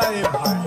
बताए भाई।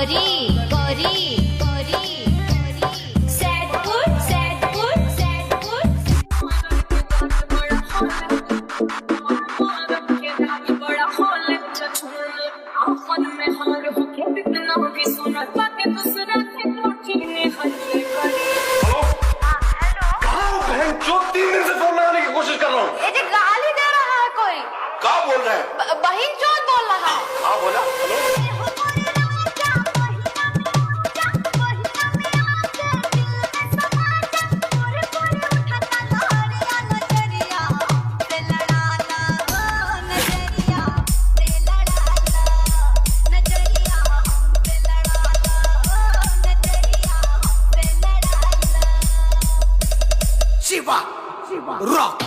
करी करी करी सैदपुर सैदपुर सैदपुर बड़ा हॉल आफन में हार होके कितना भी सुना बातें दूसरा थे कोठी ने हल्के करी। हेलो कहाँ हो बहन? जो 3 दिन से फोन लगाने की कोशिश कर रहा हूँ। ये गाली दे रहा है कोई। क्या बोल रहे हैं? बहिन चोद बोल रहा है। हाँ बोला। Hello Shiva Rock.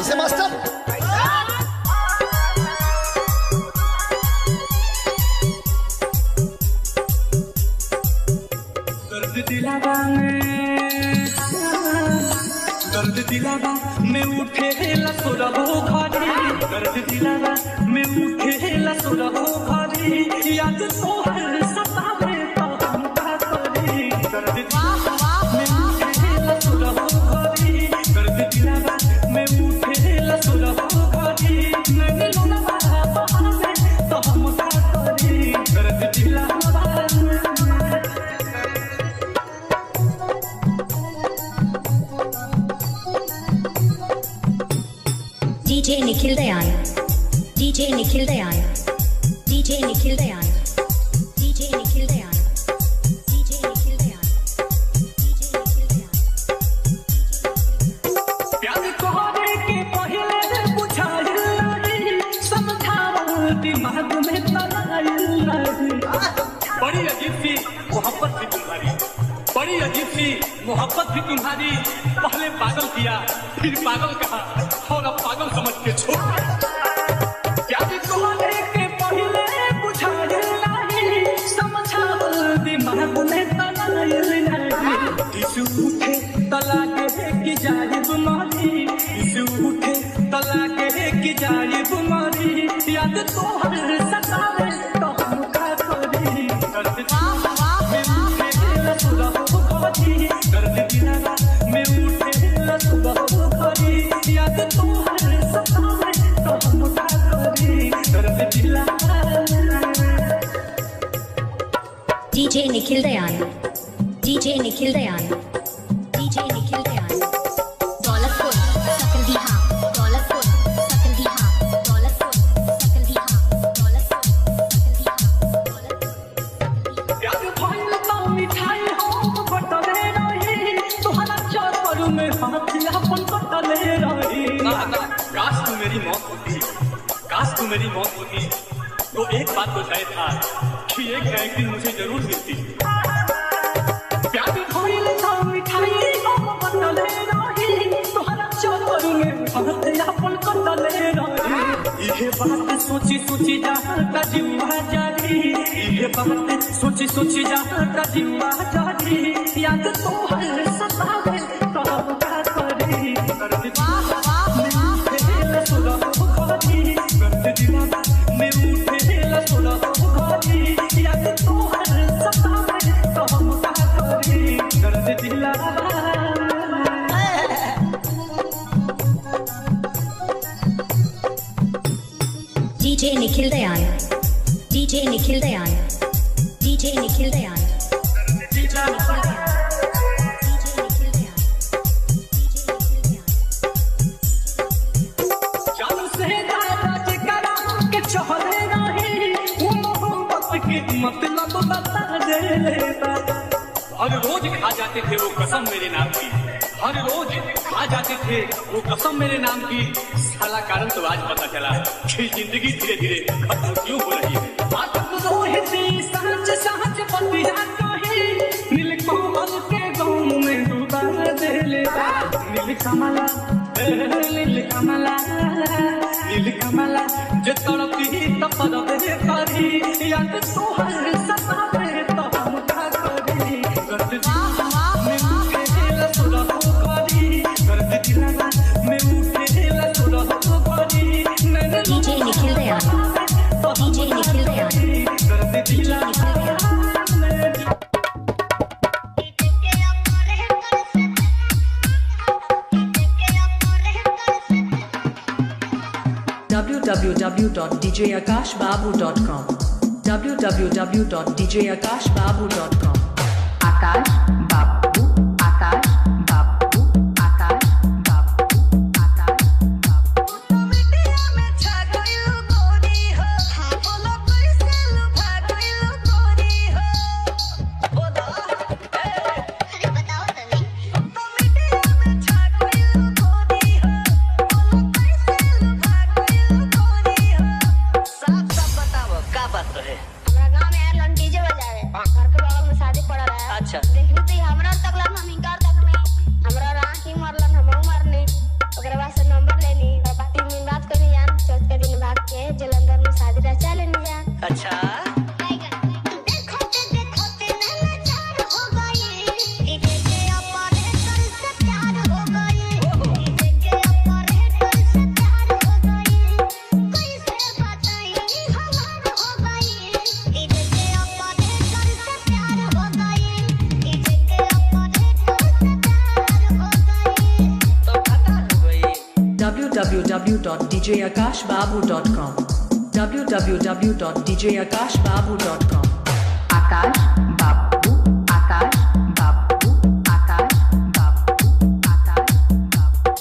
इसे मास्टर दर्द दिलावा में उठे लसुरा हो घरी, दर्द दिलावा में उठे लसुरा हो घरी, याद तो हर सतावे तो हम का करी। दर्द दिलावा में उठे लसुरा हो घरी, दर्द दिलावा में उठे लसुरा हो घरी, मैंने लोना बहावे तो हम का करी। दर्द दिलावा DJ Nikhil Dayan, DJ Nikhil Dayan, DJ Nikhil Dayan, DJ Nikhil Dayan, DJ Nikhil Dayan, DJ Nikhil Dayan. प्यार कोहरे के पहले बुझाइल नहीं, समझावल दिमाग में तलाइल नहीं। बड़ी अजीब सी मोहब्बत भी तुम्हारी, बड़ी अजीब सी मोहब्बत भी तुम्हारी। पहले पागल किया, फिर पागल कहा और अब पागल समझ के छोड़। प्यार कोहरे के पहले बुझाइल नहीं, समझावल दिमाग में तलाइल नहीं। इस उठे तलाके की जाइब मारी, इस उठे तलाके की जाइब मारी, याद तो हर सतावे तो हम का करी। दर्द दिलावा में उठे लसुरा हो घरी, दर्द दिलावा में उठे लसुरा हो घरी, याद तो हर सतावे तो हम का करी। दर्द दिलावा DJ Nikhil Dayan, DJ Nikhil Dayan, DJ Nikhil Dayan. Daulatpur, Sakaldiha, Daulatpur, Sakaldiha, Daulatpur, Sakaldiha, Daulatpur, Sakaldiha, Daulatpur. प्यार भइल तो मिठाई हम बटले रही, तोहरा चौपर में हाथ अपन बटले रही। काश तू मेरी मौत होती, काश तू मेरी मौत होती, तो एक बात तो तय था कि एक न एक दिन मुझे जरूर मिलती। प्यार भइल तो मिठाई हम बटले रही, तोहरा चौपर में हाथ अपन बटले रही। ये बात सोची सोची जाता जीवा जारी, ये बात सोची सोची जाता जीवा जारी, याद तो हर सतावे तो हम का करी। दर्द दिलावा में उठे लसुरा हो घरी, दर्द दिलावा में उठे लसुरा हो घरी, याद तो हर सतावे तो हम का करी। दर्द दिलावा DJ Nikhil Dayan, DJ Nikhil Dayan, DJ Nikhil Dayan, DJ Nikhil Dayan, DJ Nikhil Dayan, DJ Nikhil Dayan. जादू से दादा जकरा के चहरे नहीं, वो मोहब्बत की मतलब बता दे लेता। हर रोज खा जाते थे वो कसम मेरे नाम की, हर रोज खा जाते थे वो कसम मेरे नाम की। साला कारण तो आज पता चला कि जिंदगी धीरे धीरे खत्म क्यों हो रही है। बात रोहिती सहज सहज बतिया कही, नीलकमल के गाँव में डूबा दे लेता। नीलकमला नीलकमला नीलकमला जो तड़पी तपरबे करी, याद तो हर सतावे तो हम का करी। दर्द दिलावा में उठे लसुरा हो घरी, दर्द दिलावा में उठे लसुरा हो घरी, मैंने DJ Nikhil Dayan, DJ Nikhil Dayan, दर्द दिलावा www.djakashbabu.com www.djakashbabu.com Akash Babu, Akash Babu, Akash Babu, Akash Babu. हमरा गांव में आयल डीजे बजावे, घर के बगल में शादी पड़ा रहा। अच्छा देखने तो www.djakashbabu.com www.djakashbabu.com आकाश बाबू आकाश बाबू आकाश बाबू आकाश बाबू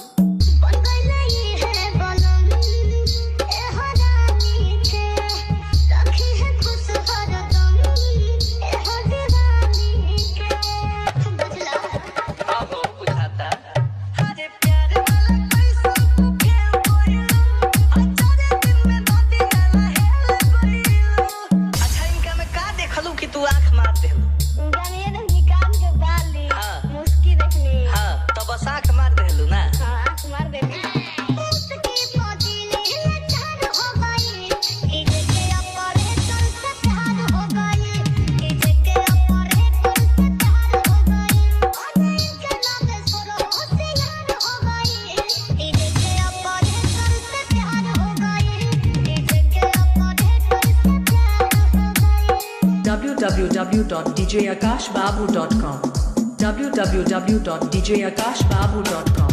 www.djakashbabu.com www.djakashbabu.com